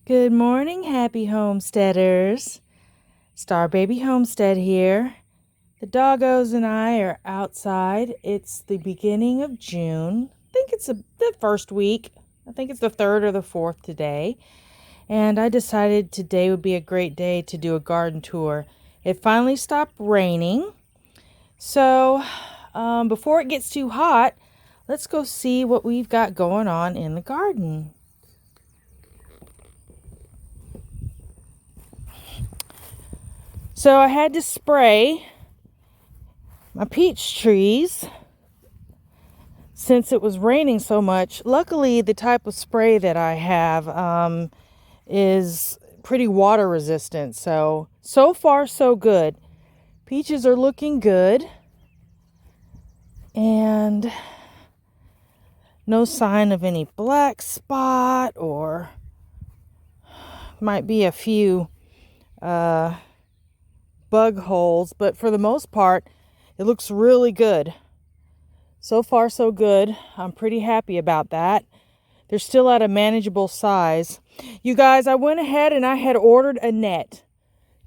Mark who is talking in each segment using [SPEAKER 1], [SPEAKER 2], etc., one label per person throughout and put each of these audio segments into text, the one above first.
[SPEAKER 1] Good morning, happy homesteaders. Star Baby Homestead here. The doggos and I are outside. It's the beginning of June. I think it's the first week. I think it's the third or the fourth today. And I decided today would be a great day to do a garden tour. It finally stopped raining. So before it gets too hot, let's go see what we've got going on in the garden. So I had to spray my peach trees since it was raining so much. Luckily, the type of spray that I have is pretty water resistant. So far, so good. Peaches are looking good. And no sign of any black spot, or might be a few bug holes, but for the most part it looks really good. So far so good. I'm pretty happy about that. They're still at a manageable size. You guys, I went ahead and I had ordered a net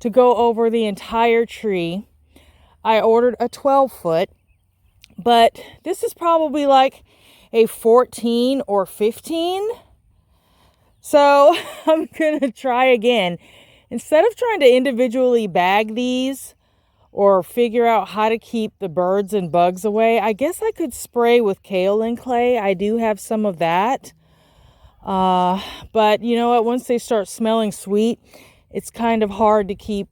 [SPEAKER 1] to go over the entire tree. I ordered a 12-foot, but this is probably like a 14 or 15. So I'm gonna try again. Instead of trying to individually bag these or figure out how to keep the birds and bugs away, I guess I could spray with kaolin clay. I do have some of that. But you know what? Once they start smelling sweet, it's kind of hard to keep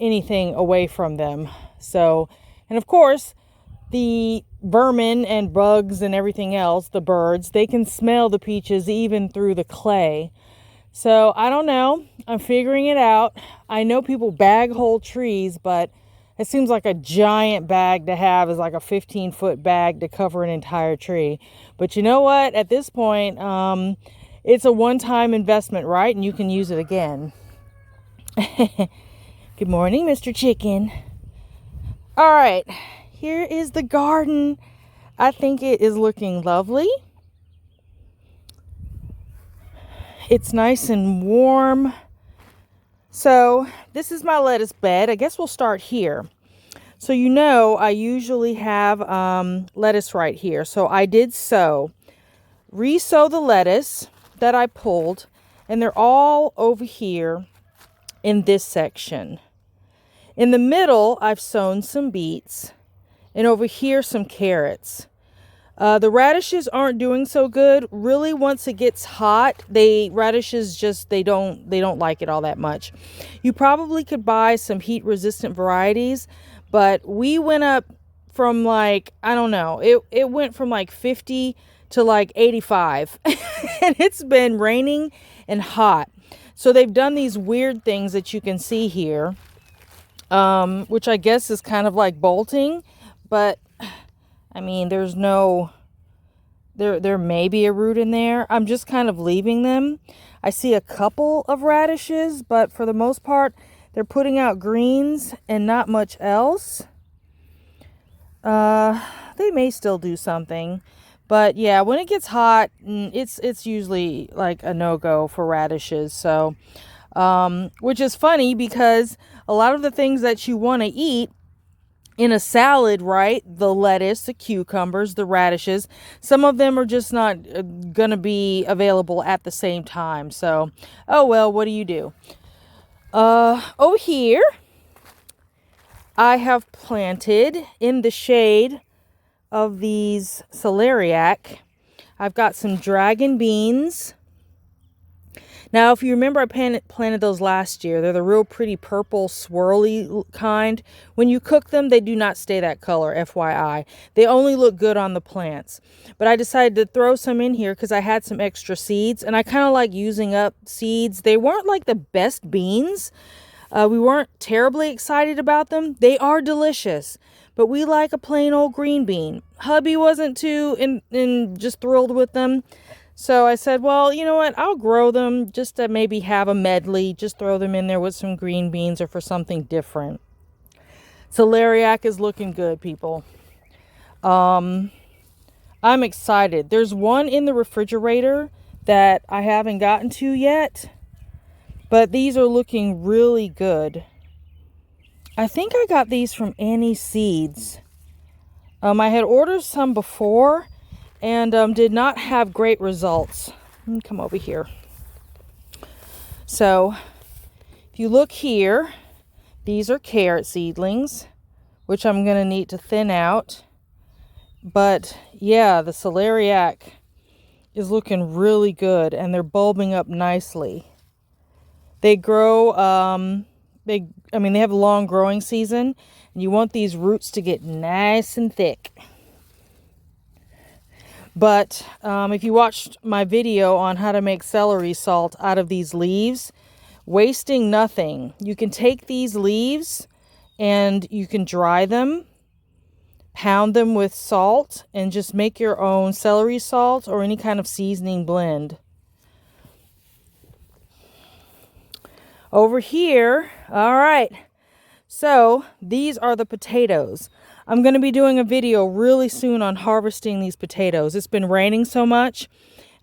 [SPEAKER 1] anything away from them. So, and of course, the vermin and bugs and everything else, the birds, they can smell the peaches even through the clay. So I don't know. I'm figuring it out. I know people bag whole trees, but it seems like a giant bag to have is like a 15-foot bag to cover an entire tree. But you know what? At this point, it's a one-time investment, right? And you can use it again. Good morning, Mr. Chicken. All right, here is the garden. I think it is looking lovely. It's nice and warm. So this is my lettuce bed. I guess we'll start here. So you know I usually have lettuce right here. So I did re-sow the lettuce that I pulled, and they're all over here in this section. In the middle, I've sown some beets, and over here some carrots. The radishes aren't doing so good. Really, once it gets hot, radishes just they don't like it all that much. You probably could buy some heat resistant varieties, but we went up from like, I don't know, it went from like 50 to like 85 and it's been raining and hot. So they've done these weird things that you can see here, which I guess is kind of like bolting, but I mean, there's no, there may be a root in there. I'm just kind of leaving them. I see a couple of radishes, but for the most part, they're putting out greens and not much else. They may still do something, but yeah, when it gets hot, it's usually like a no-go for radishes. So, which is funny because a lot of the things that you want to eat in a salad, right? The lettuce, the cucumbers, the radishes, some of them are just not going to be available at the same time. So, oh well, what do you do? Over here, I have planted in the shade of these celeriac. I've got some dragon beans. Now, if you remember, I planted those last year. They're the real pretty purple swirly kind. When you cook them, they do not stay that color, FYI. They only look good on the plants. But I decided to throw some in here because I had some extra seeds, and I kind of like using up seeds. They weren't like the best beans. We weren't terribly excited about them. They are delicious, but we like a plain old green bean. Hubby wasn't too just thrilled with them. So I said, well, you know what? I'll grow them just to maybe have a medley. Just throw them in there with some green beans or for something different. Celeriac is looking good, people. I'm excited. There's one in the refrigerator that I haven't gotten to yet. But these are looking really good. I think I got these from Annie Seeds. I had ordered some before and did not have great results. Let me come over here. So if you look here, these are carrot seedlings, which I'm going to need to thin out. But yeah, the celeriac is looking really good and they're bulbing up nicely. They grow, they have a long growing season, and you want these roots to get nice and thick. But if you watched my video on how to make celery salt out of these leaves, wasting nothing. You can take these leaves and you can dry them, pound them with salt, and just make your own celery salt or any kind of seasoning blend. Over here, all right, so these are the potatoes. I'm going to be doing a video really soon on harvesting these potatoes. It's been raining so much,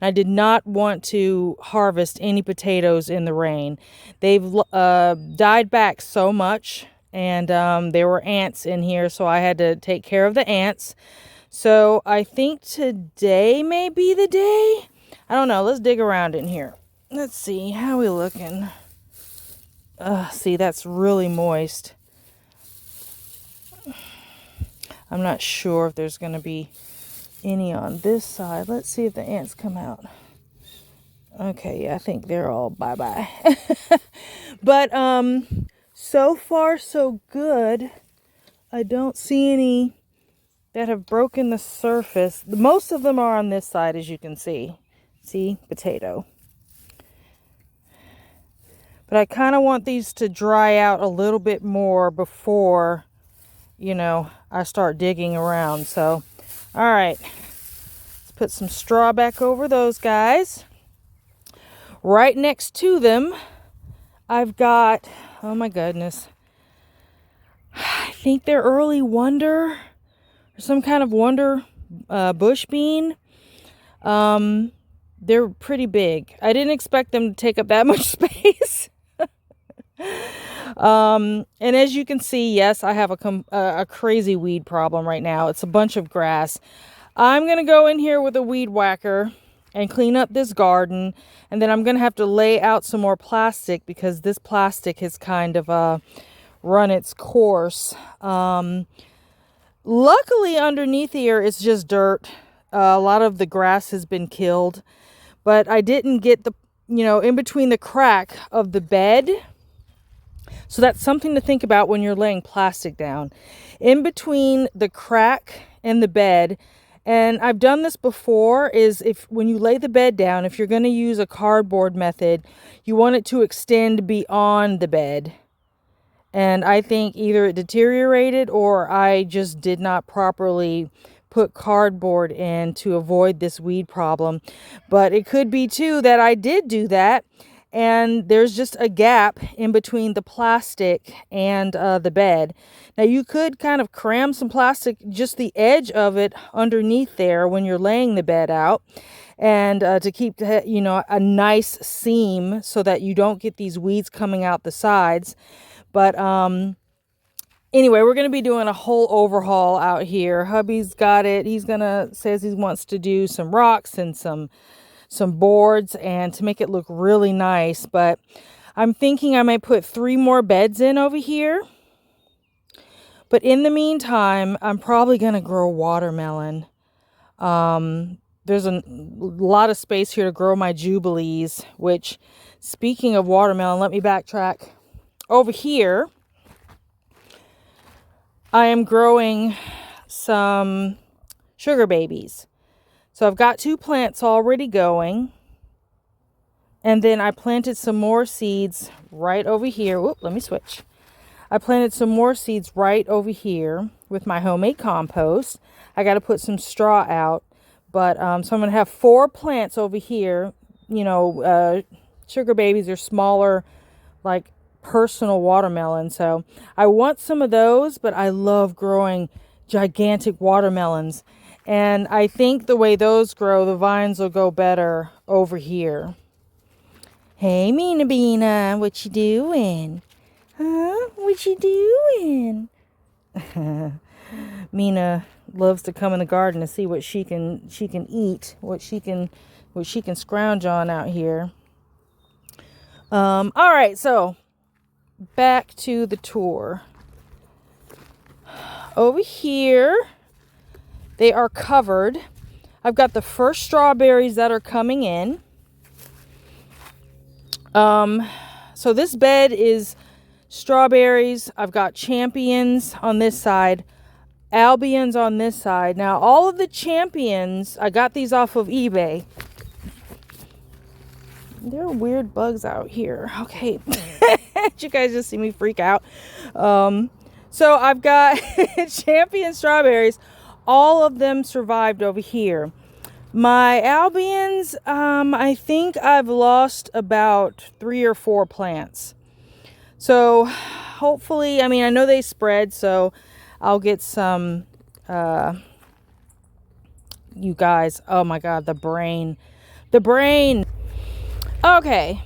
[SPEAKER 1] and I did not want to harvest any potatoes in the rain. They've died back so much, and there were ants in here, so I had to take care of the ants. So I think today may be the day. I don't know. Let's dig around in here. Let's see. How are we looking? See, that's really moist. I'm not sure if there's going to be any on this side. Let's see if the ants come out. Okay, yeah, I think they're all bye-bye. But so far so good. I don't see any that have broken the surface. Most of them are on this side, as you can see. See, potato. But I kind of want these to dry out a little bit more before, you know, I start digging around. So, all right. Let's put some straw back over those guys. Right next to them, I've got, oh my goodness, I think they're early wonder, or some kind of wonder bush bean. They're pretty big. I didn't expect them to take up that much space. And as you can see, yes, I have a crazy weed problem right now. It's a bunch of grass. I'm going to go in here with a weed whacker and clean up this garden. And then I'm going to have to lay out some more plastic because this plastic has kind of run its course. Luckily, underneath here, it's just dirt. A lot of the grass has been killed. But I didn't get the, in between the crack of the bed. So that's something to think about when you're laying plastic down. In between the crack and the bed, and I've done this before, is when you lay the bed down, if you're going to use a cardboard method, you want it to extend beyond the bed. And I think either it deteriorated or I just did not properly put cardboard in to avoid this weed problem. But it could be too that I did do that. And there's just a gap in between the plastic and the bed. Now you could kind of cram some plastic, just the edge of it underneath there when you're laying the bed out. And to keep, a nice seam so that you don't get these weeds coming out the sides. But anyway, we're going to be doing a whole overhaul out here. Hubby's got it. Says he wants to do some rocks and some boards and to make it look really nice. But I'm thinking I might put 3 more beds in over here. But in the meantime, I'm probably going to grow watermelon. There's a lot of space here to grow my jubilees, which, speaking of watermelon, let me backtrack. Over here, I am growing some sugar babies. So I've got 2 plants already going. And then I planted some more seeds right over here. Whoop, let me switch. I planted some more seeds right over here with my homemade compost. I got to put some straw out. But so I'm going to have 4 plants over here. Sugar babies are smaller, like personal watermelon. So I want some of those, but I love growing gigantic watermelons. And I think the way those grow, the vines will go better over here. Hey, Mina Beena, what you doing? Huh? What you doing? Mina loves to come in the garden to see what she can eat, what she can scrounge on out here. All right, so back to the tour. Over here, they are covered. I've got the first strawberries that are coming in. So this bed is strawberries. I've got champions on this side, Albions on this side. Now, all of the champions, I got these off of eBay. There are weird bugs out here. Okay. Did you guys just see me freak out? So I've got champion strawberries. All of them survived over here. My Albions, I think I've lost about 3 or 4 plants. So hopefully, I mean, I know they spread, so I'll get some, you guys, oh my God, the brain. Okay.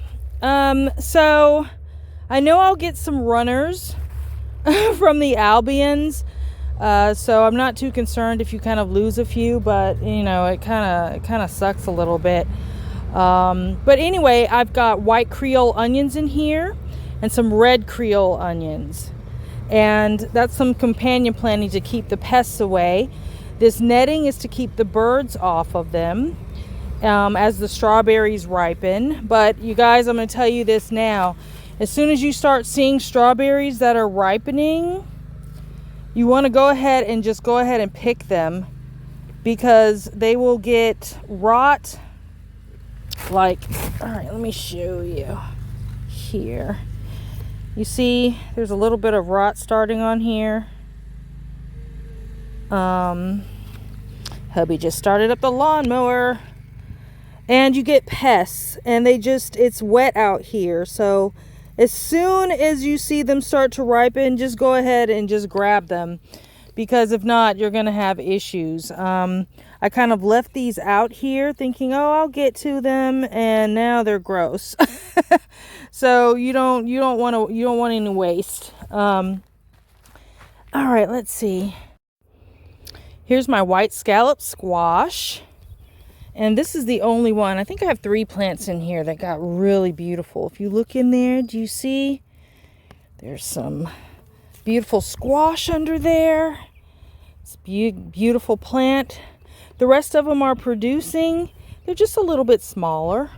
[SPEAKER 1] So I know I'll get some runners from the Albions. So I'm not too concerned if you kind of lose a few, but you know, it kind of sucks a little bit. But anyway, I've got white Creole onions in here and some red Creole onions. And that's some companion planting to keep the pests away. This netting is to keep the birds off of them as the strawberries ripen. But you guys, I'm going to tell you this now. As soon as you start seeing strawberries that are ripening, you want to go ahead and pick them, because they will get rot. Like, all right, let me show you here. You see, there's a little bit of rot starting on here. Hubby just started up the lawnmower. And you get pests, and it's wet out here. So as soon as you see them start to ripen, just go ahead and just grab them, because if not, you're going to have issues. I kind of left these out here thinking, oh, I'll get to them, and now they're gross. So you don't want any waste. All right, let's see. Here's my white scallop squash. And this is the only one. I think I have 3 plants in here that got really beautiful. If you look in there, do you see? There's some beautiful squash under there. It's a beautiful plant. The rest of them are producing. They're just a little bit smaller.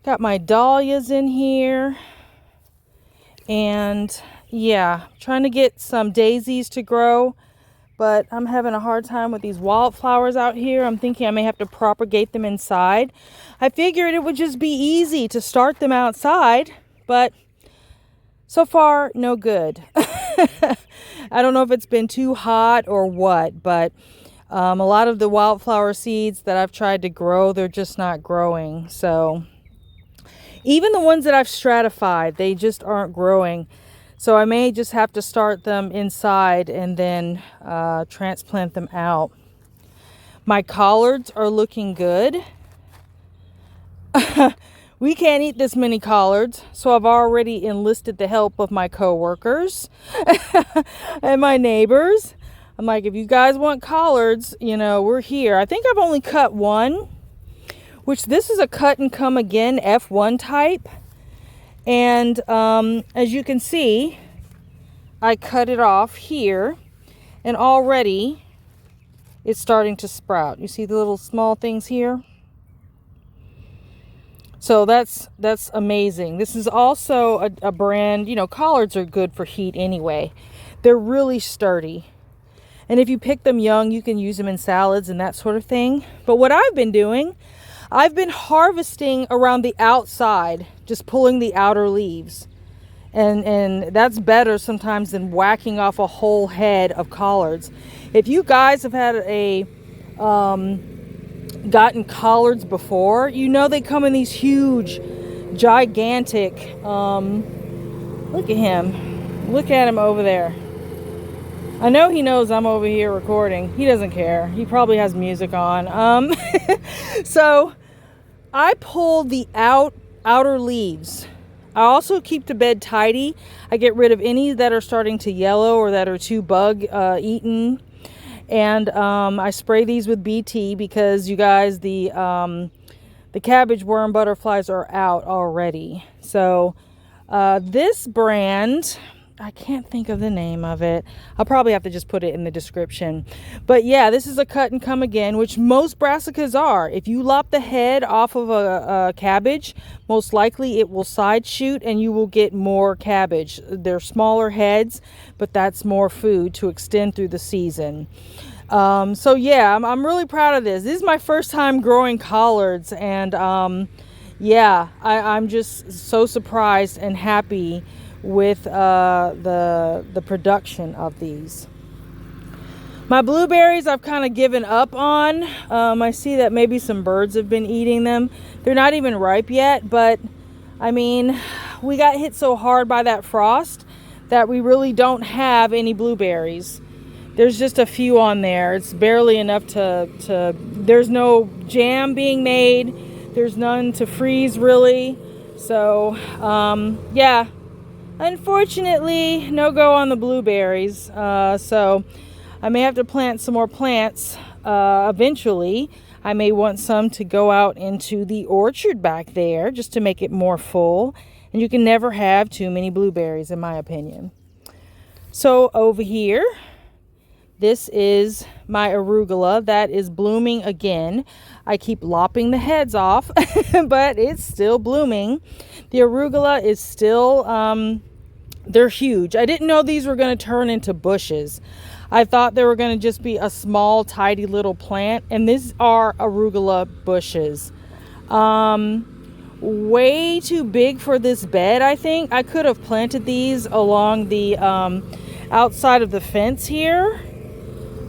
[SPEAKER 1] Got my dahlias in here. And yeah, trying to get some daisies to grow. But I'm having a hard time with these wildflowers out here. I'm thinking I may have to propagate them inside. I figured it would just be easy to start them outside, but so far, no good. I don't know if it's been too hot or what, but a lot of the wildflower seeds that I've tried to grow, they're just not growing. So even the ones that I've stratified, they just aren't growing. So I may just have to start them inside and then transplant them out. My collards are looking good. We can't eat this many collards, so I've already enlisted the help of my coworkers and my neighbors. I'm like, if you guys want collards, you know, we're here. I think I've only cut one, which this is a cut and come again F1 type. And as you can see, I cut it off here, and already it's starting to sprout. You see the little small things here? So that's amazing. This is also a brand, you know, collards are good for heat anyway. They're really sturdy. And if you pick them young, you can use them in salads and that sort of thing. But what I've been doing, I've been harvesting around the outside, just pulling the outer leaves. And that's better sometimes than whacking off a whole head of collards. If you guys have had gotten collards before, you know they come in these huge, gigantic, look at him. Look at him over there. I know he knows I'm over here recording. He doesn't care. He probably has music on. So I pulled the outer leaves. I also keep the bed tidy. I get rid of any that are starting to yellow or that are too bug eaten. And I spray these with BT because, you guys, the cabbage worm butterflies are out already. So this brand, I can't think of the name of it. I'll probably have to just put it in the description. But yeah, this is a cut and come again, which most brassicas are. If you lop the head off of a cabbage, most likely it will side shoot and you will get more cabbage. They're smaller heads, but that's more food to extend through the season. So yeah, I'm really proud of this. This is my first time growing collards, and yeah, I'm just so surprised and happy with the production of these. My blueberries I've kind of given up on. I see that maybe some birds have been eating them. They're not even ripe yet, but I mean, we got hit so hard by that frost that we really don't have any blueberries. There's just a few on there. It's barely enough to there's no jam being made. There's none to freeze really. So yeah, unfortunately, no go on the blueberries. So I may have to plant some more plants eventually. I may want some to go out into the orchard back there just to make it more full. And you can never have too many blueberries, in my opinion. So over here, this is my arugula that is blooming again. I keep lopping the heads off, but it's still blooming. The arugula is still, they're huge. I didn't know these were going to turn into bushes. I thought they were going to just be a small, tidy little plant, and these are arugula bushes. Way too big for this bed, I think. I could have planted these along the outside of the fence here.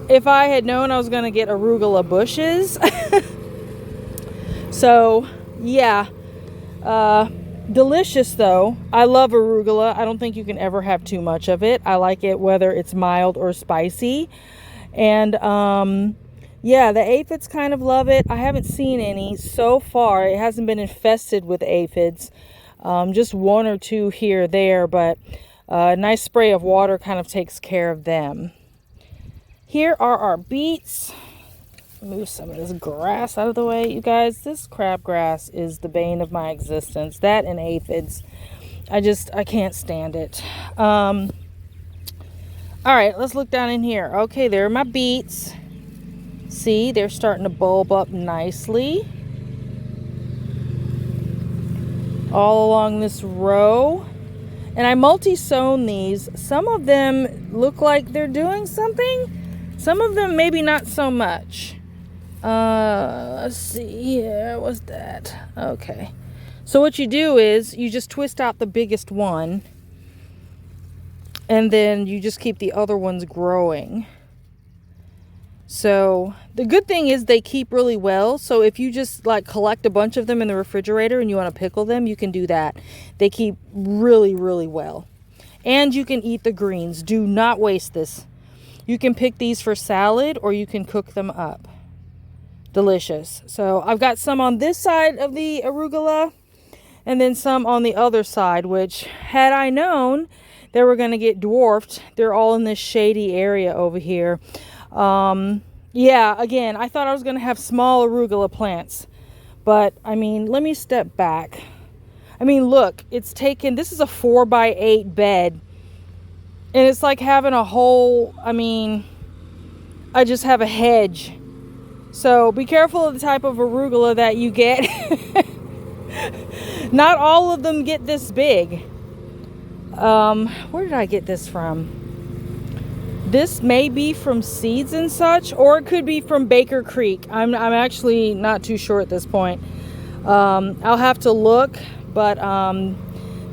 [SPEAKER 1] If I had known I was going to get arugula bushes. So, yeah. Delicious, though. I love arugula. I don't think you can ever have too much of it. I like it whether it's mild or spicy. And, yeah, the aphids kind of love it. I haven't seen any so far. It hasn't been infested with aphids. Just one or two here or there, but a nice spray of water kind of takes care of them. Here are our beets. Move some of this grass out of the way, you guys. This crabgrass is the bane of my existence. That and aphids. I can't stand it. All right, let's look down in here. Okay, there are my beets. See, they're starting to bulb up nicely. All along this row. And I multi-sown these. Some of them look like they're doing something. Some of them maybe not so much. Let's see here. What's that? Okay. So what you do is you just twist out the biggest one. And then you just keep the other ones growing. So the good thing is they keep really well. So if you just like collect a bunch of them in the refrigerator and you want to pickle them, you can do that. They keep really, really well. And you can eat the greens. Do not waste this. You can pick these for salad or you can cook them up. Delicious. So I've got some on this side of the arugula and then some on the other side, which had I known they were going to get dwarfed, they're all in this shady area over here. Yeah, again, I thought I was going to have small arugula plants, but I mean, let me step back. I mean, look, it's taken, this is a 4x8 bed. And it's like having a whole, I mean, I just have a hedge. So be careful of the type of arugula that you get. Not all of them get this big. Where did I get this from? This may be from Seeds and Such, or it could be from Baker Creek. I'm actually not too sure at this point. I'll have to look, but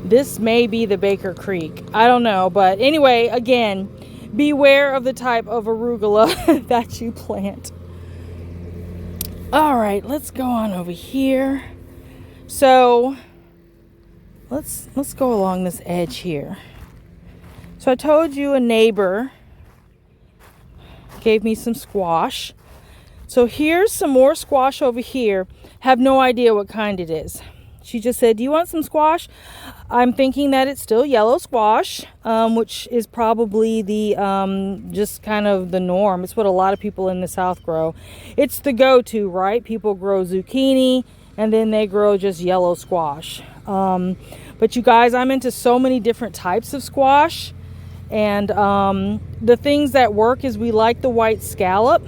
[SPEAKER 1] this may be the Baker Creek. I don't know. But anyway, again, beware of the type of arugula that you plant. All right, let's go on over here. So let's go along this edge here. So I told you a neighbor gave me some squash. So here's some more squash over here. Have no idea what kind it is. She just said, do you want some squash? I'm thinking that it's still yellow squash, which is probably the just kind of the norm. It's what a lot of people in the South grow. It's the go-to, right? People grow zucchini and then they grow just yellow squash. But you guys, I'm into so many different types of squash. And the things that work is we like the white scallop.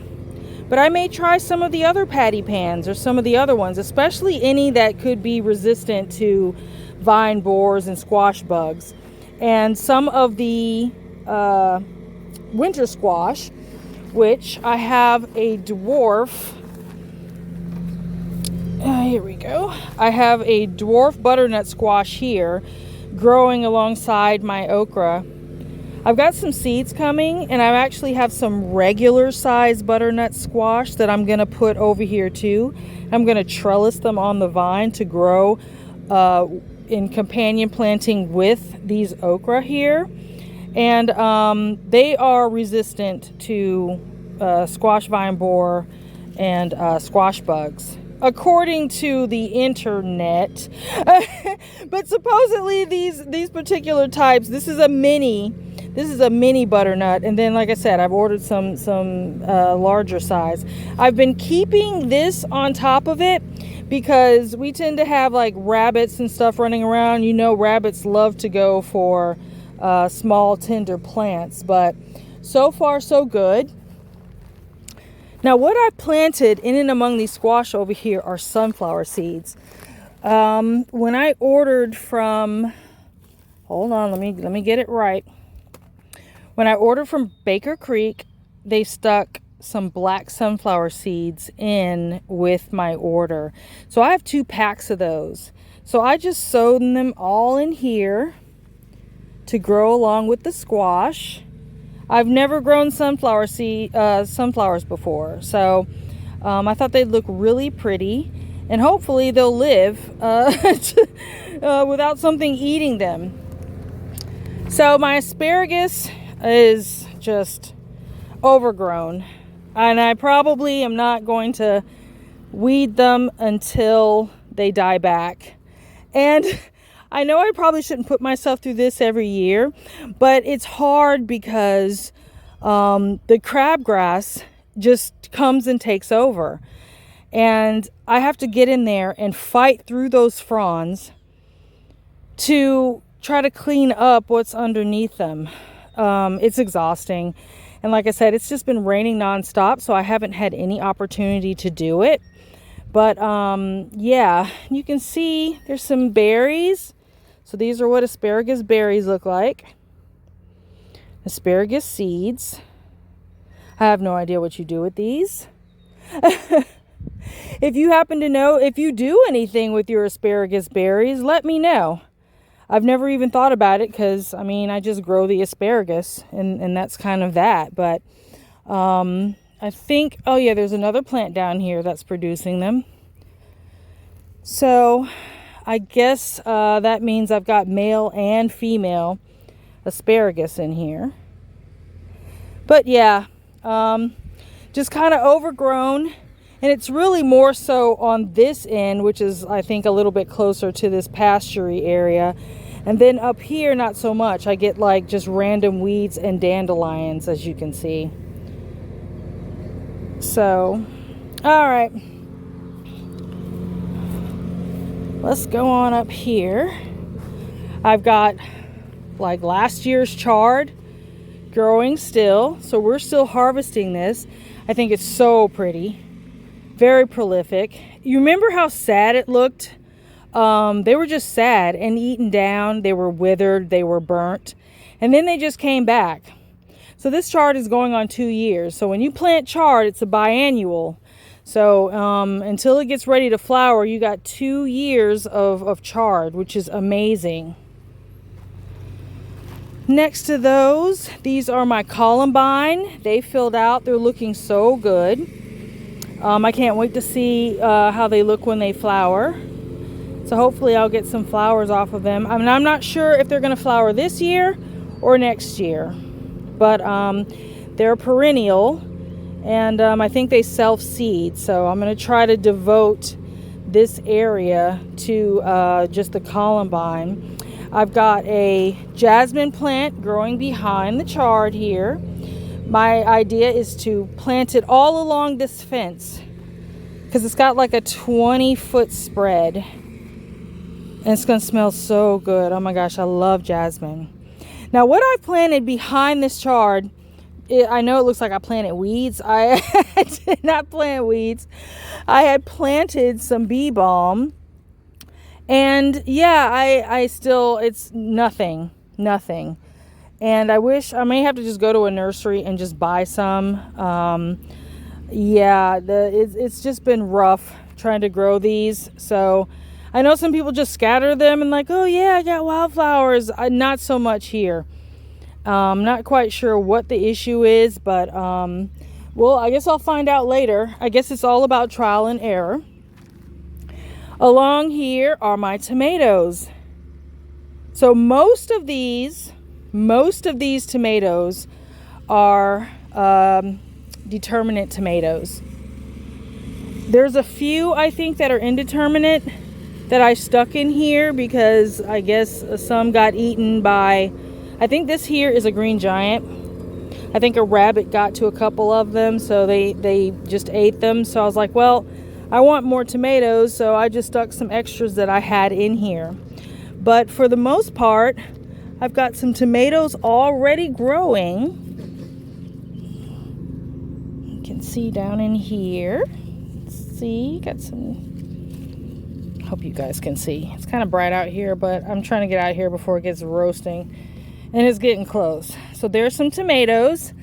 [SPEAKER 1] But I may try some of the other patty pans or some of the other ones, especially any that could be resistant to vine borers and squash bugs. And some of the winter squash, which I have a dwarf. Here we go. I have a dwarf butternut squash here growing alongside my okra. I've got some seeds coming, and I actually have some regular size butternut squash that I'm going to put over here too. I'm going to trellis them on the vine to grow in companion planting with these okra here. And they are resistant to squash vine borer and squash bugs, according to the internet. But supposedly these particular types, this is a mini butternut, and then like I said, I've ordered some larger size. I've been keeping this on top of it because we tend to have like rabbits and stuff running around. You know, rabbits love to go for small tender plants, but so far so good. Now what I planted in and among these squash over here are sunflower seeds. When I ordered from, hold on, let me get it right. When I ordered from Baker Creek, they stuck some black sunflower seeds in with my order. So I have 2 packs of those. So I just sowed them all in here to grow along with the squash. I've never grown sunflowers before, so I thought they'd look really pretty, and hopefully they'll live without something eating them. So my asparagus is just overgrown, and I probably am not going to weed them until they die back. And I know I probably shouldn't put myself through this every year, but it's hard because the crabgrass just comes and takes over, and I have to get in there and fight through those fronds to try to clean up what's underneath them. It's exhausting, and like I said, it's just been raining nonstop, so I haven't had any opportunity to do it. But yeah, you can see there's some berries. So these are what asparagus berries look like. Asparagus seeds. I have no idea what you do with these. If you happen to know if you do anything with your asparagus berries, let me know. I've never even thought about it because, I mean, I just grow the asparagus and that's kind of that. But I think, oh yeah, there's another plant down here that's producing them. So I guess that means I've got male and female asparagus in here. But yeah, just kind of overgrown. And it's really more so on this end, which is, I think, a little bit closer to this pasturey area. And then up here, not so much. I get like just random weeds and dandelions, as you can see. So, all right. Let's go on up here. I've got like last year's chard growing still. So we're still harvesting this. I think it's so pretty. Very prolific. You remember how sad it looked? They were just sad and eaten down. They were withered. They were burnt. And then they just came back. So this chard is going on 2 years. So when you plant chard, it's a biannual. So until it gets ready to flower, you got 2 years of chard, which is amazing. Next to those, these are my columbine. They filled out. They're looking so good. I can't wait to see how they look when they flower. So hopefully I'll get some flowers off of them. I mean, I'm not sure if they're going to flower this year or next year. But they're perennial. And I think they self-seed. So I'm going to try to devote this area to just the columbine. I've got a jasmine plant growing behind the chard here. My idea is to plant it all along this fence because it's got like a 20-foot spread. And it's going to smell so good. Oh my gosh, I love jasmine. Now what I planted behind this chard, I know it looks like I planted weeds. I did not plant weeds. I had planted some bee balm. And yeah, I still, it's nothing. And I wish, I may have to just go to a nursery and just buy some. Yeah, it's just been rough trying to grow these. So I know some people just scatter them and like, oh yeah, I got wildflowers. Not so much here. Not quite sure what the issue is, but well, I guess I'll find out later. I guess it's all about trial and error. Along here are my tomatoes. So most of these tomatoes are determinate tomatoes. There's a few I think that are indeterminate that I stuck in here because I guess some got eaten by, I think this here is a green giant. I think a rabbit got to a couple of them, so they just ate them. So I was like, well, I want more tomatoes, so I just stuck some extras that I had in here. But for the most part, I've got some tomatoes already growing. You can see down in here. Let's see, got some, hope you guys can see. It's kind of bright out here, but I'm trying to get out here before it gets roasting. And it's getting close. So there's some tomatoes.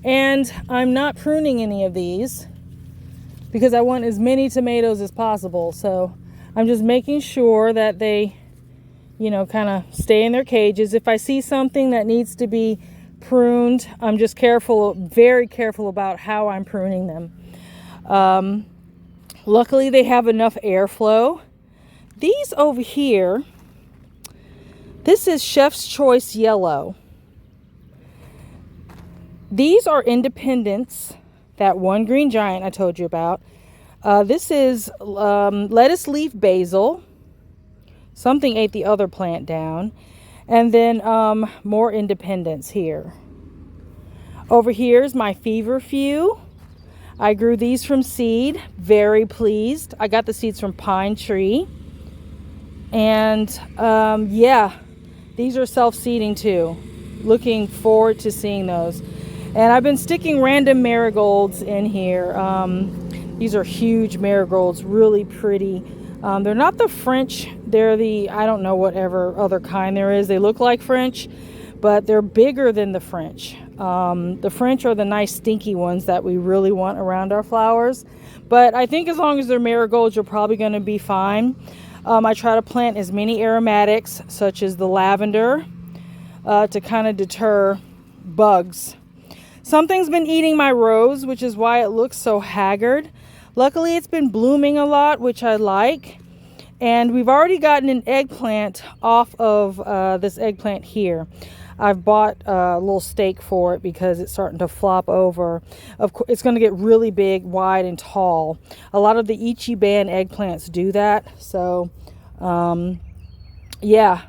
[SPEAKER 1] And I'm not pruning any of these because I want as many tomatoes as possible. So I'm just making sure that they, you know, kind of stay in their cages. If I see something that needs to be pruned, I'm just careful, very careful about how I'm pruning them. Luckily, they have enough airflow. These over here, this is Chef's Choice Yellow. These are Independents, that one green giant I told you about. This is lettuce leaf basil. Something ate the other plant down. And then more Independents here. Over here is my feverfew. I grew these from seed. Very pleased. I got the seeds from Pine Tree. And yeah, these are self-seeding too. Looking forward to seeing those. And I've been sticking random marigolds in here. These are huge marigolds, really pretty. They're not the French, they're the, I don't know, whatever other kind there is. They look like French, but they're bigger than the French. The French are the nice stinky ones that we really want around our flowers. But I think as long as they're marigolds, you're probably going to be fine. I try to plant as many aromatics, such as the lavender, to kind of deter bugs. Something's been eating my rose, which is why it looks so haggard. Luckily, it's been blooming a lot, which I like. And we've already gotten an eggplant off of this eggplant here. I've bought a little stake for it because it's starting to flop over. Of course, it's going to get really big, wide, and tall. A lot of the Ichiban eggplants do that. So, yeah.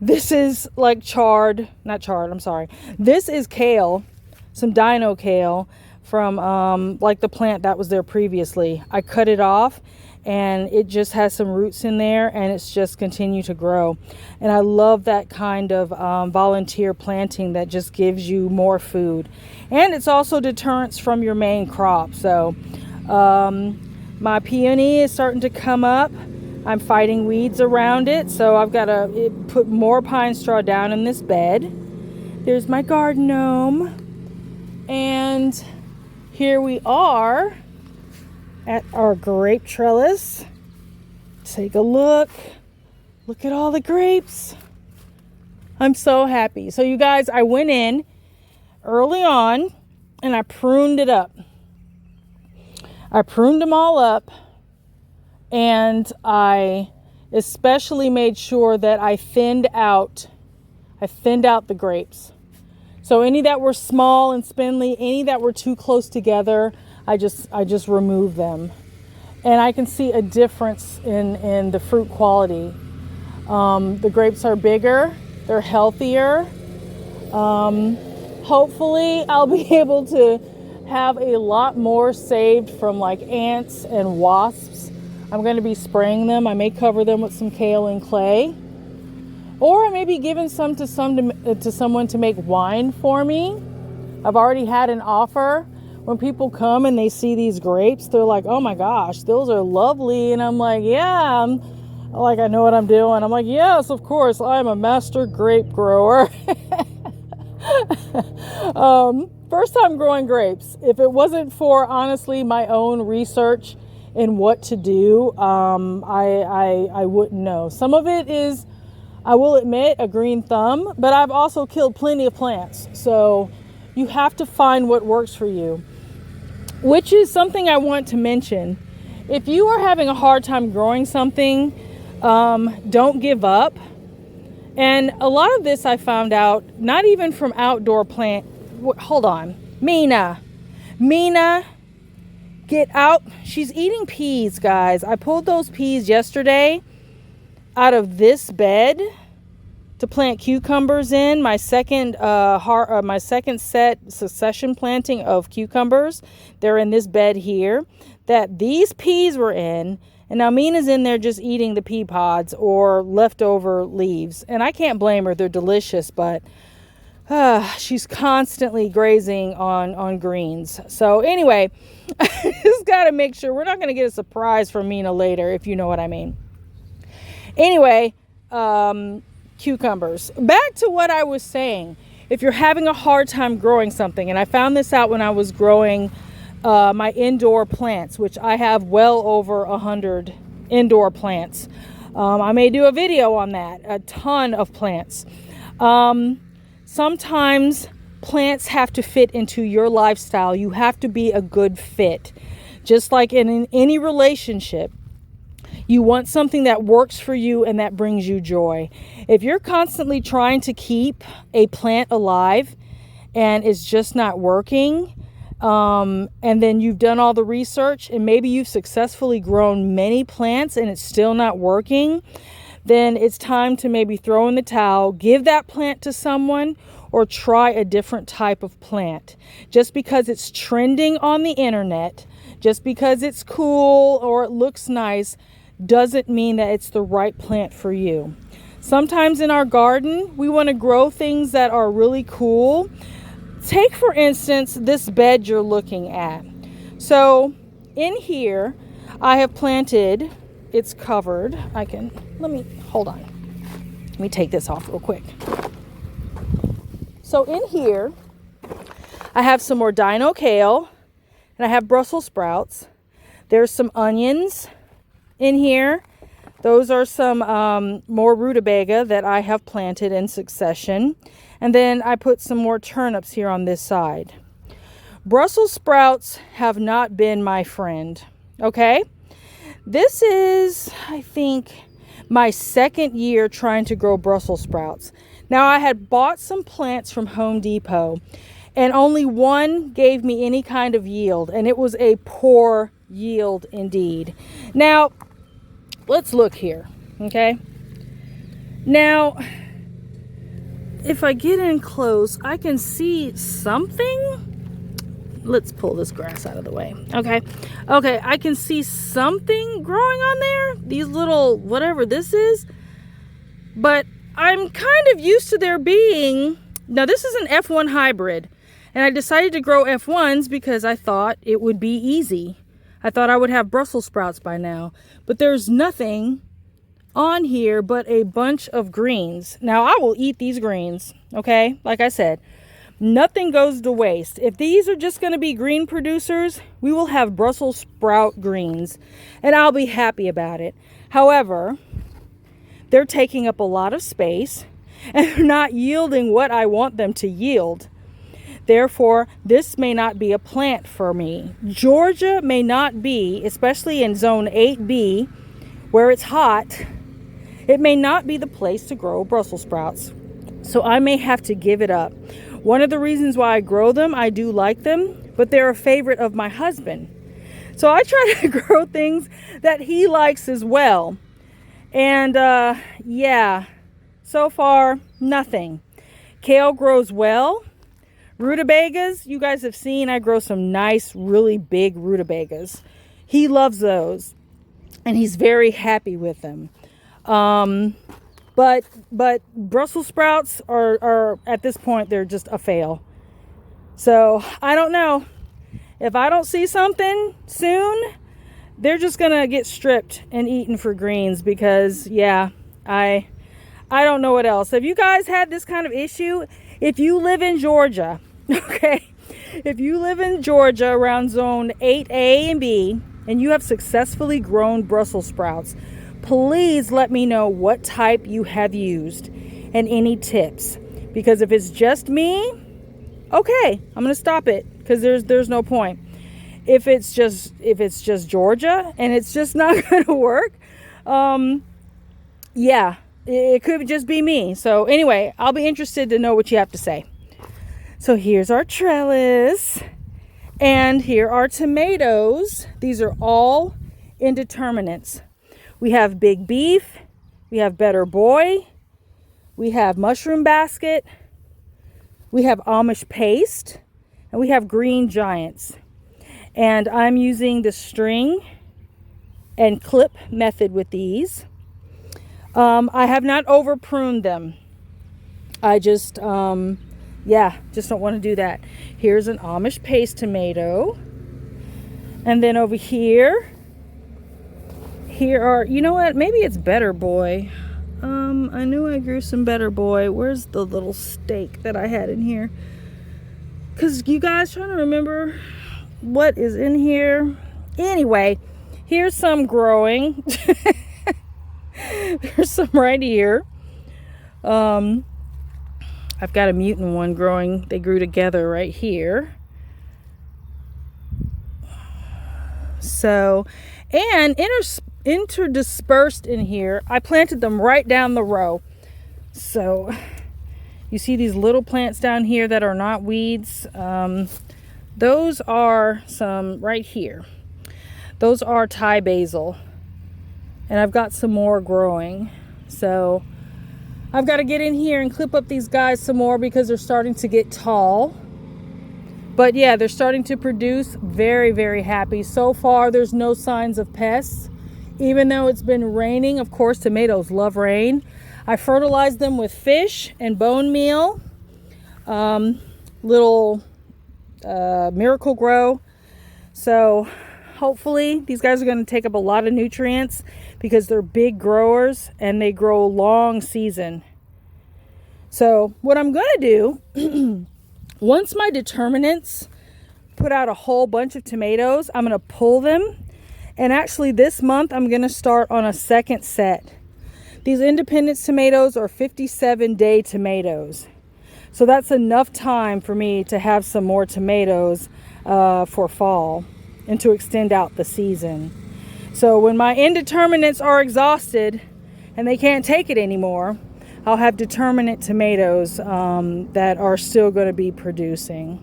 [SPEAKER 1] This is like this is kale, some dino kale from like the plant that was there previously. I cut it off and it just has some roots in there and it's just continued to grow. And I love that kind of volunteer planting that just gives you more food. And it's also deterrence from your main crop. So my peony is starting to come up. I'm fighting weeds around it, so I've got to put more pine straw down in this bed. There's my garden gnome. And here we are at our grape trellis. Take a look. Look at all the grapes. I'm so happy. So you guys, I went in early on and I pruned it up. I pruned them all up. And I especially made sure that I thinned out the grapes. So any that were small and spindly, any that were too close together, I just removed them. and I can see a difference in the fruit quality. The grapes are bigger, they're healthier. Hopefully I'll be able to have a lot more saved from like ants and wasps. I'm going to be spraying them. I may cover them with some kale and clay, or I may be giving some to someone to make wine for me. I've already had an offer. When people come and they see these grapes, they're like, oh my gosh, those are lovely. And I'm like, yeah, I know what I'm doing. I'm like, yes, of course, I'm a master grape grower. First time growing grapes. If it wasn't for honestly my own research in what to do, I wouldn't know. Some of it is, I will admit, a green thumb, but I've also killed plenty of plants. So you have to find what works for you, which is something I want to mention. If you are having a hard time growing something, don't give up. And a lot of this I found out, not even from outdoor plant. Hold on. Mina, get out. She's eating peas, guys. I pulled those peas yesterday out of this bed to plant cucumbers in. My second set succession planting of cucumbers. They're in this bed here that these peas were in. And now Mina's in there just eating the pea pods or leftover leaves. And I can't blame her. They're delicious, but she's constantly grazing on greens. So anyway, I just got to make sure we're not going to get a surprise from Mina later, if you know what I mean. Anyway, cucumbers. Back to what I was saying. If you're having a hard time growing something, and I found this out when I was growing my indoor plants, which I have well over 100 indoor plants. I may do a video on that, a ton of plants. Sometimes plants have to fit into your lifestyle. You have to be a good fit. Just like in any relationship, you want something that works for you and that brings you joy. If you're constantly trying to keep a plant alive and it's just not working, and then you've done all the research and maybe you've successfully grown many plants and it's still not working, then it's time to maybe throw in the towel, give that plant to someone, or try a different type of plant. Just because it's trending on the internet, just because it's cool or it looks nice, doesn't mean that it's the right plant for you. Sometimes in our garden, we want to grow things that are really cool. Take, for instance, this bed you're looking at. So in here, I have planted, it's covered. Hold on. Let me take this off real quick. So in here, I have some more dino kale, and I have Brussels sprouts. There's some onions in here. Those are some more rutabaga that I have planted in succession. And then I put some more turnips here on this side. Brussels sprouts have not been my friend, okay? This is, I think, my second year trying to grow Brussels sprouts. Now, I had bought some plants from Home Depot, and only one gave me any kind of yield, and it was a poor yield indeed. Now, let's look here, okay? Now, if I get in close, I can see something. Let's pull this grass out of the way. Okay, I can see something growing on there. These little, whatever this is. But I'm kind of used to there being, now this is an F1 hybrid. And I decided to grow F1s because I thought it would be easy. I thought I would have Brussels sprouts by now. But there's nothing on here but a bunch of greens. Now I will eat these greens, okay? Like I said, nothing goes to waste. If these are just going to be green producers, we will have Brussels sprout greens, and I'll be happy about it. However, they're taking up a lot of space and they're not yielding what I want them to yield. Therefore, this may not be a plant for me. Georgia may not be, especially in zone 8B, where it's hot, it may not be the place to grow Brussels sprouts. So I may have to give it up. One of the reasons why I grow them, I do like them, but they're a favorite of my husband. So I try to grow things that he likes as well. And yeah, so far, nothing. Kale grows well. Rutabagas, you guys have seen I grow some nice, really big rutabagas. He loves those, and he's very happy with them. But Brussels sprouts are at this point, they're just a fail. So I don't know. If I don't see something soon, they're just gonna get stripped and eaten for greens, because yeah, I don't know what else. Have you guys had this kind of issue? If you live in Georgia, okay, if you live in Georgia around zone 8A and B, and you have successfully grown Brussels sprouts, please let me know what type you have used and any tips. Because if it's just me, okay, I'm gonna stop it, because there's no point. If it's just Georgia and it's just not gonna work, yeah, it could just be me. So anyway, I'll be interested to know what you have to say. So here's our trellis, and here are tomatoes. These are all indeterminates. We have Big Beef, we have Better Boy, we have Mushroom Basket, we have Amish Paste, and we have Green Giants. And I'm using the string and clip method with these. I have not over pruned them. I just, just don't want to do that. Here's an Amish Paste tomato. And then over here are, you know what? Maybe it's Better Boy. I knew I grew some Better Boy. Where's the little stake that I had in here? Because you guys trying to remember what is in here. Anyway, here's some growing. There's some right here. I've got a mutant one growing. They grew together right here. So, and interdispersed in here, I planted them right down the row. So you see these little plants down here that are not weeds. Those are some right here. Those are Thai basil. And I've got some more growing. So I've got to get in here and clip up these guys some more, because they're starting to get tall. But yeah, they're starting to produce. Very, very happy. So far, there's no signs of pests. Even though it's been raining, of course, tomatoes love rain. I fertilized them with fish and bone meal. Little Miracle Grow. So hopefully these guys are going to take up a lot of nutrients, because they're big growers and they grow long season. So what I'm going to do, once my determinants put out a whole bunch of tomatoes, I'm going to pull them. And actually this month I'm going to start on a second set. These Independence tomatoes are 57-day tomatoes. So that's enough time for me to have some more tomatoes for fall and to extend out the season. So when my indeterminates are exhausted and they can't take it anymore, I'll have determinate tomatoes that are still going to be producing.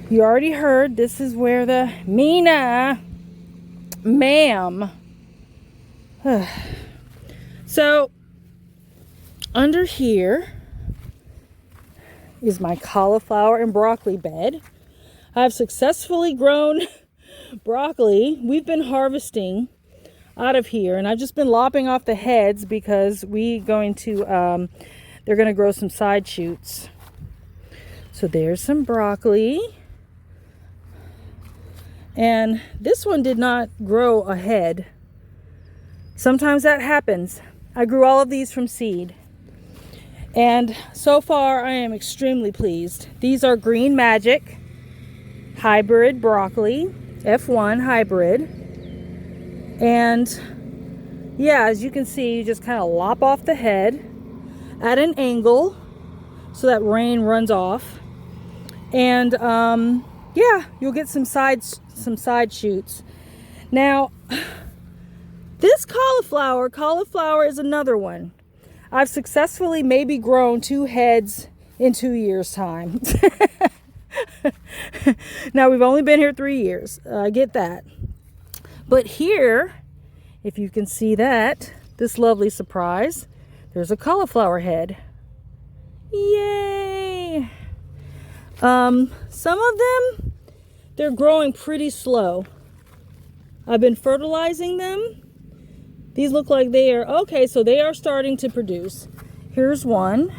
[SPEAKER 1] You already heard, this is where the Mina, ma'am. So under here is my cauliflower and broccoli bed. I've successfully grown broccoli. We've been harvesting out of here, and I've just been lopping off the heads because they're going to grow some side shoots. So there's some broccoli. And this one did not grow a head. Sometimes that happens. I grew all of these from seed. And so far, I am extremely pleased. These are Green Magic hybrid broccoli, F1 hybrid. And yeah, as you can see, you just kind of lop off the head at an angle so that rain runs off. And yeah, you'll get some side shoots. Now, this cauliflower is another one. I've successfully maybe grown 2 heads in 2 years' time. Now, we've only been here 3 years. I get that. But here, if you can see that, this lovely surprise, there's a cauliflower head. Yay! Some of them, they're growing pretty slow. I've been fertilizing them. These look like they are, okay, so they are starting to produce. Here's one.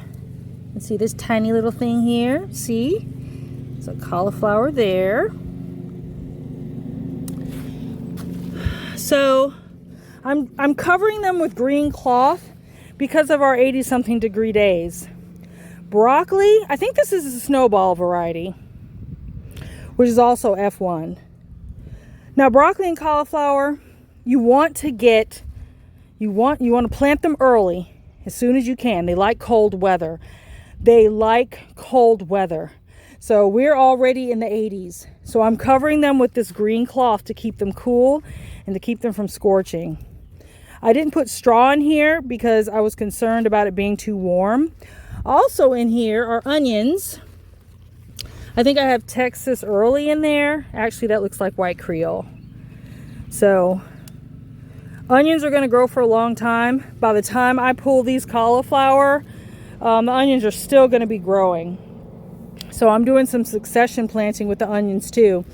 [SPEAKER 1] Let's see this tiny little thing here. See? There's a cauliflower there. So I'm covering them with green cloth because of our 80-something degree days. Broccoli, I think this is a snowball variety, which is also F1. Now, broccoli and cauliflower, you want to plant them early, as soon as you can. They like cold weather. So we're already in the 80s. So I'm covering them with this green cloth to keep them cool and to keep them from scorching. I didn't put straw in here because I was concerned about it being too warm. Also in here are onions. I think I have Texas Early in there. Actually, that looks like white Creole. So onions are going to grow for a long time. By the time I pull these cauliflower, the onions are still going to be growing. So I'm doing some succession planting with the onions too.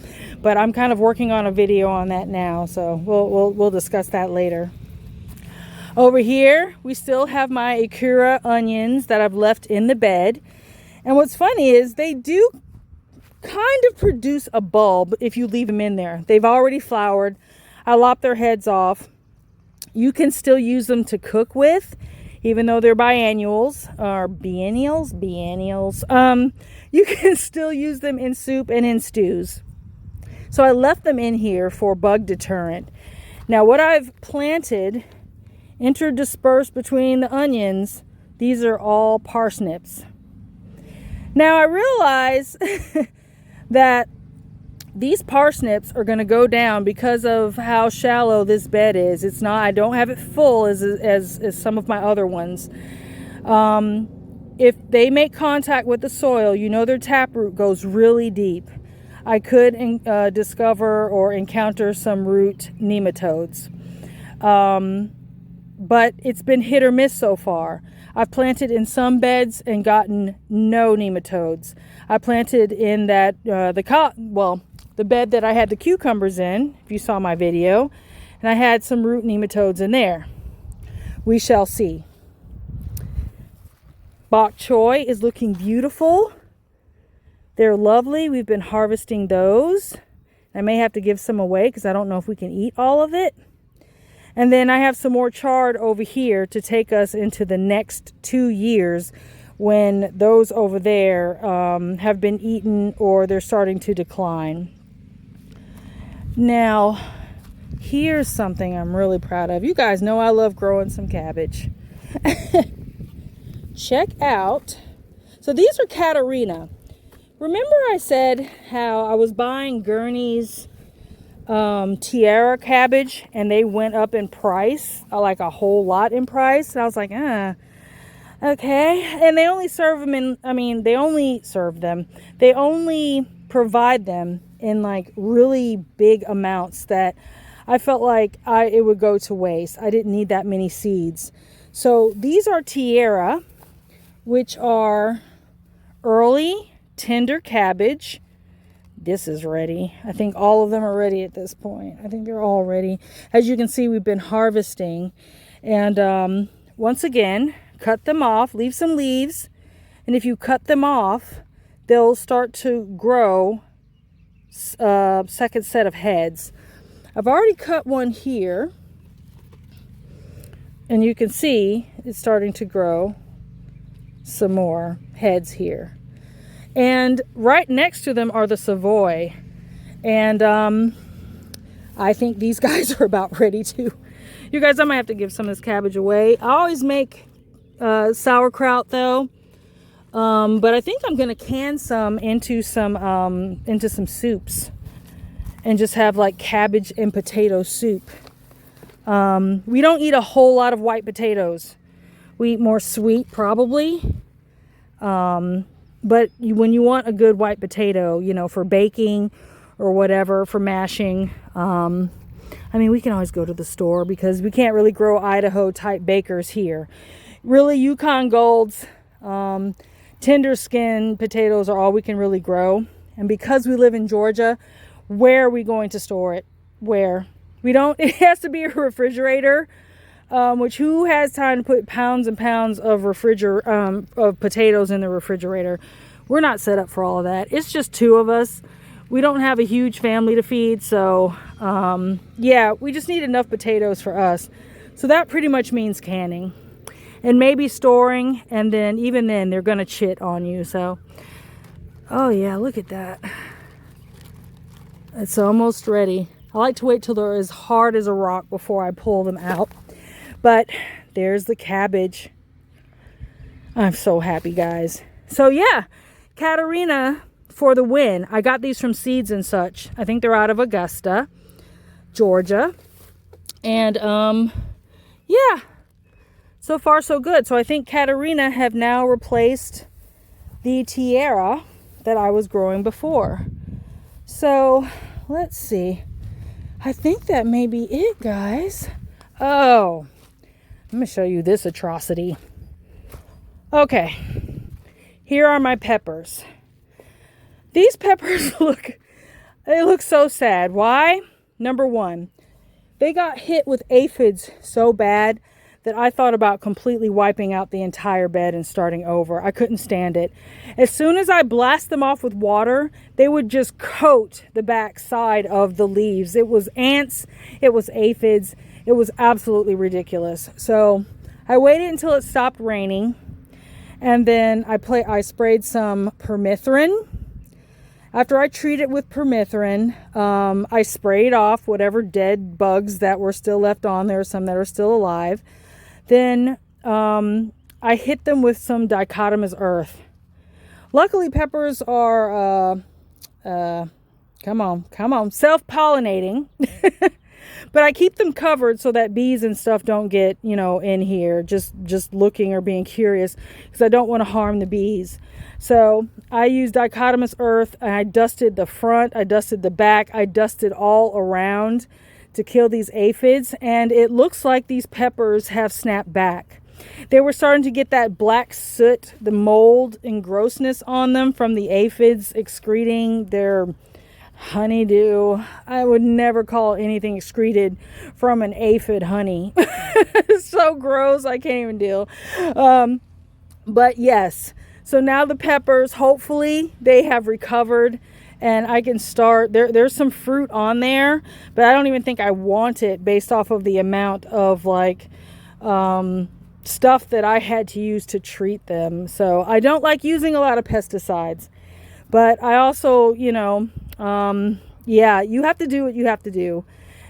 [SPEAKER 1] But I'm kind of working on a video on that now. So we'll discuss that later. Over here, we still have my Akira onions that I've left in the bed. And what's funny is they do kind of produce a bulb if you leave them in there. They've already flowered. I lopped their heads off. You can still use them to cook with, even though they're biennials or biennials. You can still use them in soup and in stews. So I left them in here for bug deterrent. Now, what I've planted interdispersed between the onions, these are all parsnips. Now I realize that these parsnips are going to go down because of how shallow this bed is. It's not, I don't have it full as some of my other ones. If they make contact with the soil, you know their taproot goes really deep. I could discover or encounter some root nematodes. But it's been hit or miss so far. I've planted in some beds and gotten no nematodes. I planted in that the bed that I had the cucumbers in, if you saw my video, and I had some root nematodes in there. We shall see. Bok choy is looking beautiful. They're lovely. We've been harvesting those. I may have to give some away because I don't know if we can eat all of it. And then I have some more chard over here to take us into the next 2 years when those over there have been eaten or they're starting to decline. Now, here's something I'm really proud of. You guys know I love growing some cabbage. Check out. So these are Katarina. Remember I said how I was buying Gurney's Tiara cabbage and they went up in price, like a whole lot in price? And I was like, okay. And they only serve them they only provide them in like really big amounts that I felt like it would go to waste. I didn't need that many seeds. So these are Tiara, which are early tender cabbage. This is ready. I think all of them are ready at this point. I think they're all ready. As you can see, we've been harvesting. And once again, cut them off, leave some leaves. And if you cut them off, they'll start to grow second set of heads. I've already cut one here. And you can see it's starting to grow some more heads here. And right next to them are the Savoy. And I think these guys are about ready to. You guys, I might have to give some of this cabbage away. I always make sauerkraut though. But I think I'm going to can some into some soups. And just have like cabbage and potato soup. We don't eat a whole lot of white potatoes. We eat more sweet probably. But when you want a good white potato, you know, for baking or whatever, for mashing, I mean, we can always go to the store because we can't really grow Idaho type bakers here. Really, Yukon Golds, tender skin potatoes are all we can really grow. And because we live in Georgia, where are we going to store it? Where? We don't, it has to be a refrigerator, which who has time to put pounds and pounds of of potatoes in the refrigerator? We're not set up for all of that. It's just two of us. We don't have a huge family to feed, so yeah, we just need enough potatoes for us. So that pretty much means canning and maybe storing, and then even then they're gonna chit on you. So, oh yeah, look at that. It's almost ready. I like to wait till they're as hard as a rock before I pull them out. But there's the cabbage. I'm so happy, guys. So yeah, Katarina for the win. I got these from Seeds and Such. I think they're out of Augusta, Georgia. And yeah, so far so good. So I think Katarina have now replaced the Tierra that I was growing before. So let's see. I think that may be it, guys. Oh, I'm going to show you this atrocity. Okay, here are my peppers. These peppers they look so sad. Why? Number one, they got hit with aphids so bad that I thought about completely wiping out the entire bed and starting over. I couldn't stand it. As soon as I blast them off with water, they would just coat the back side of the leaves. It was ants, it was aphids, it was absolutely ridiculous. So I waited until it stopped raining, and then I sprayed some permethrin. After I treat it with permethrin, I sprayed off whatever dead bugs that were still left on there, some that are still alive. Then I hit them with some dichotomous earth. Luckily, peppers are, come on, self-pollinating. But I keep them covered so that bees and stuff don't get, you know, in here just looking or being curious, because I don't want to harm the bees. So I used dichotomous earth, and I dusted the front, I dusted the back, I dusted all around to kill these aphids, and it looks like these peppers have snapped back. They were starting to get that black soot, the mold and grossness on them from the aphids excreting their honeydew. I would never call anything excreted from an aphid honey. It's so gross, I can't even deal. But yes, so now the peppers, hopefully they have recovered, and I can start. There's some fruit on there, but I don't even think I want it based off of the amount of like stuff that I had to use to treat them. So I don't like using a lot of pesticides, but I also, you know, yeah, you have to do what you have to do.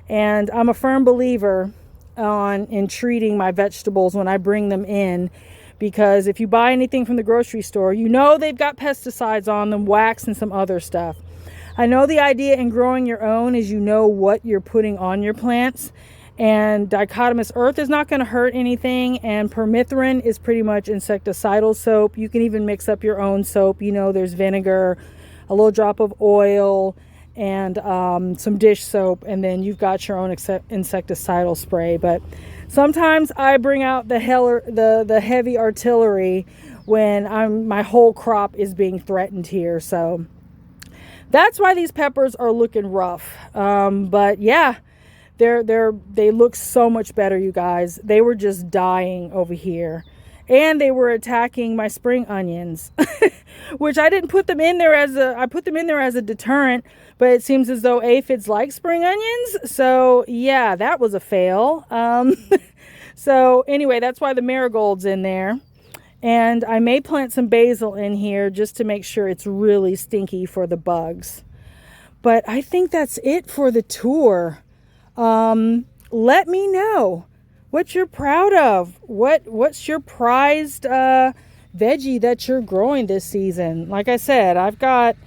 [SPEAKER 1] And I'm a firm believer in treating my vegetables when I bring them in, because if you buy anything from the grocery store, you know they've got pesticides on them, wax and some other stuff. I know the idea in growing your own is you know what you're putting on your plants, and dichotomous earth is not going to hurt anything, and permethrin is pretty much insecticidal soap. You can even mix up your own soap. You know, there's vinegar, a little drop of oil, and some dish soap, and then you've got your own insecticidal spray. But sometimes I bring out the heavy artillery when my whole crop is being threatened here. So that's why these peppers are looking rough. But yeah, they look so much better, you guys. They were just dying over here, and they were attacking my spring onions, which I didn't put them in there I put them in there as a deterrent, but it seems as though aphids like spring onions. So yeah, that was a fail. So anyway, that's why the marigold's in there. And I may plant some basil in here just to make sure it's really stinky for the bugs. But I think that's it for the tour. Let me know what you're proud of. What's your prized veggie that you're growing this season? Like I said, I've got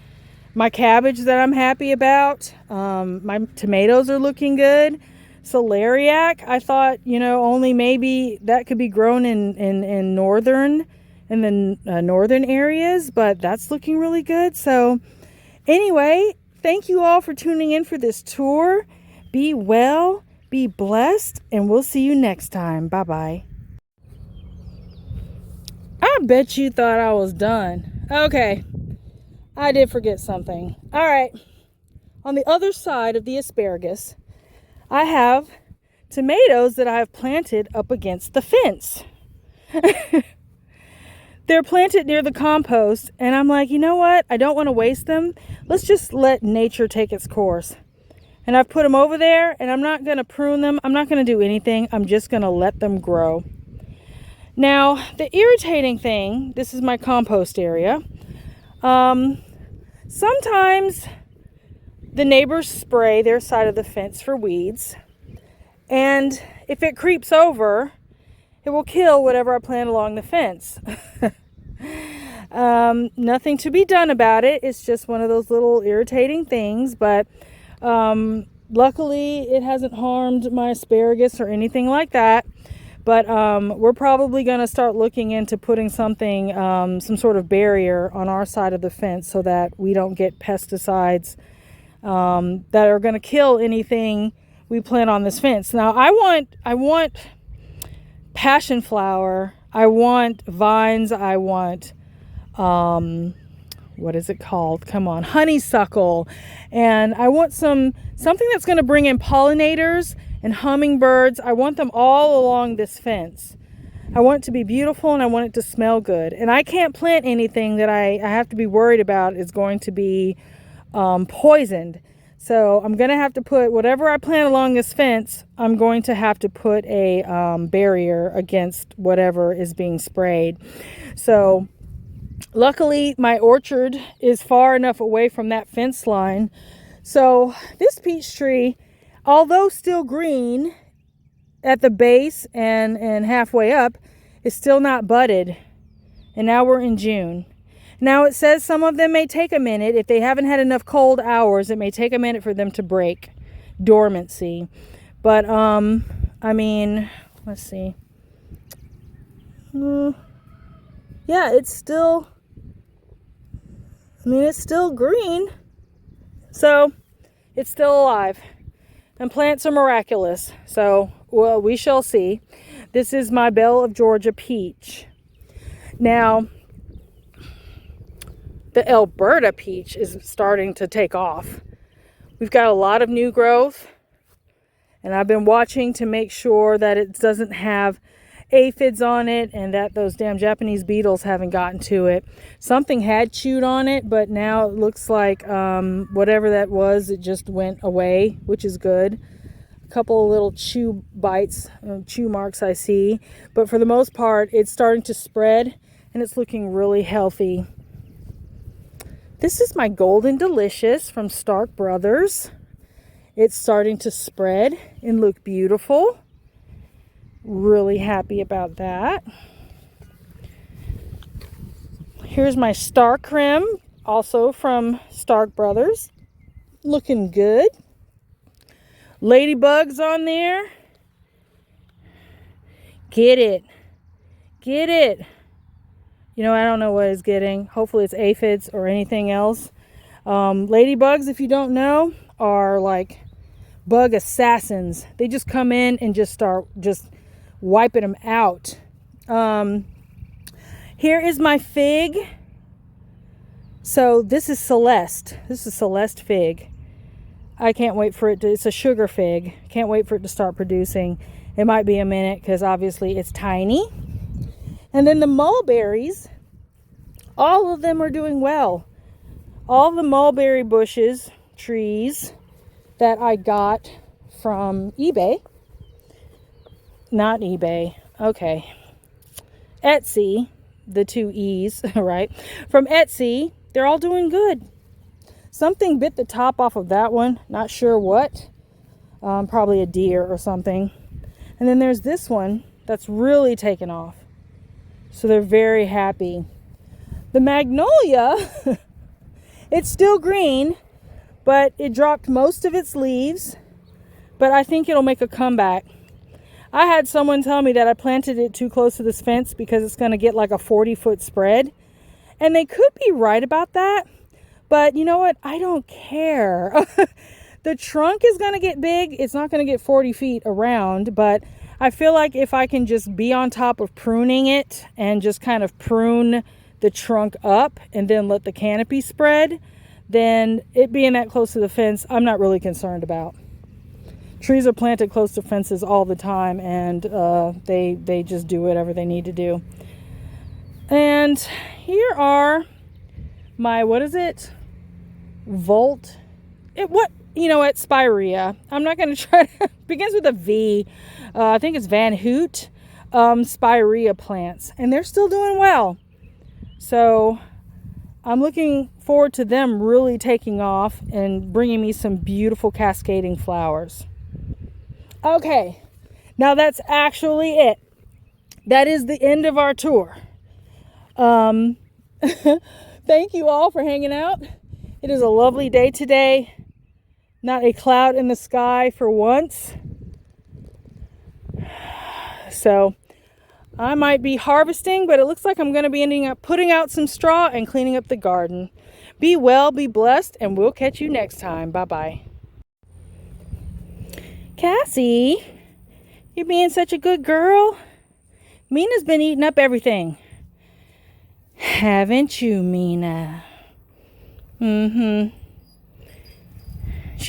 [SPEAKER 1] my cabbage that I'm happy about. My tomatoes are looking good. Celeriac, I thought, you know, only maybe that could be grown in northern in the northern areas, but that's looking really good. So anyway, thank you all for tuning in for this tour. Be well, be blessed, and we'll see you next time. Bye-bye. I bet you thought I was done. Okay, I did forget something. All right, on the other side of the asparagus, I have tomatoes that I have planted up against the fence. They're planted near the compost, and I'm like, you know what? I don't want to waste them. Let's just let nature take its course. And I've put them over there, and I'm not going to prune them. I'm not going to do anything. I'm just going to let them grow. Now, the irritating thing, this is my compost area. Sometimes the neighbors spray their side of the fence for weeds. And if it creeps over, it will kill whatever I plant along the fence. Nothing to be done about it. It's just one of those little irritating things. But luckily, it hasn't harmed my asparagus or anything like that. But we're probably going to start looking into putting something, some sort of barrier on our side of the fence so that we don't get pesticides that are going to kill anything we plant on this fence. Now, I want passion flower, I want vines, I want what is it called? Come on, honeysuckle, and I want something that's going to bring in pollinators and hummingbirds. I want them all along this fence. I want it to be beautiful, and I want it to smell good. And I can't plant anything that I have to be worried about is going to be poisoned. So I'm going to have to put whatever I plant along this fence, I'm going to have to put a barrier against whatever is being sprayed. So luckily my orchard is far enough away from that fence line. So this peach tree, although still green at the base and halfway up, is still not budded. And now we're in June. Now it says some of them may take a minute. If they haven't had enough cold hours, it may take a minute for them to break dormancy. But, I mean, let's see. Yeah, it's still, it's still green. So, it's still alive. And plants are miraculous. So, well, we shall see. This is my Belle of Georgia peach. Now, the Alberta peach is starting to take off. We've got a lot of new growth, and I've been watching to make sure that it doesn't have aphids on it and that those damn Japanese beetles haven't gotten to it. Something had chewed on it, but now it looks like whatever that was, it just went away, which is good. A couple of little chew bites, chew marks I see, but for the most part, it's starting to spread, and it's looking really healthy. This is my Golden Delicious from Stark Brothers. It's starting to spread and look beautiful. Really happy about that. Here's my Star Creme, also from Stark Brothers. Looking good. Ladybugs on there. Get it. Get it. You know, I don't know what it's getting. Hopefully it's aphids or anything else. Ladybugs, if you don't know, are like bug assassins. They just come in and just start wiping them out. Here is my fig. So this is Celeste. This is Celeste fig. I can't wait for it to, it's a sugar fig. Can't wait for it to start producing. It might be a minute because obviously it's tiny. And then the mulberries, all of them are doing well. All the mulberry bushes, trees that I got from eBay, not eBay, okay, Etsy, the two E's, right? From Etsy, they're all doing good. Something bit the top off of that one, not sure what, probably a deer or something. And then there's this one that's really taken off. So they're very happy. The magnolia, it's still green, but it dropped most of its leaves. But I think it'll make a comeback. I had someone tell me that I planted it too close to this fence because it's going to get like a 40-foot spread. And they could be right about that. But you know what? I don't care. The trunk is going to get big. It's not going to get 40 feet around. But I feel like if I can just be on top of pruning it and just kind of prune the trunk up and then let the canopy spread, then it being that close to the fence, I'm not really concerned about. Trees are planted close to fences all the time, and they just do whatever they need to do. And here are my, what is it? Volt. Spirea. I'm not going to try to, begins with a V. I think it's Van Hoot. Spirea plants. And they're still doing well. So I'm looking forward to them really taking off and bringing me some beautiful cascading flowers. Okay, now that's actually it. That is the end of our tour. Thank you all for hanging out. It is a lovely day today. Not a cloud in the sky for once. So I might be harvesting, but it looks like I'm going to be ending up putting out some straw and cleaning up the garden. Be well, be blessed, and we'll catch you next time. Bye-bye. Cassie, you're being such a good girl. Mina's been eating up everything. Haven't you, Mina? She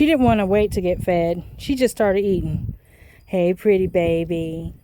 [SPEAKER 1] didn't want to wait to get fed. She just started eating. Hey, pretty baby.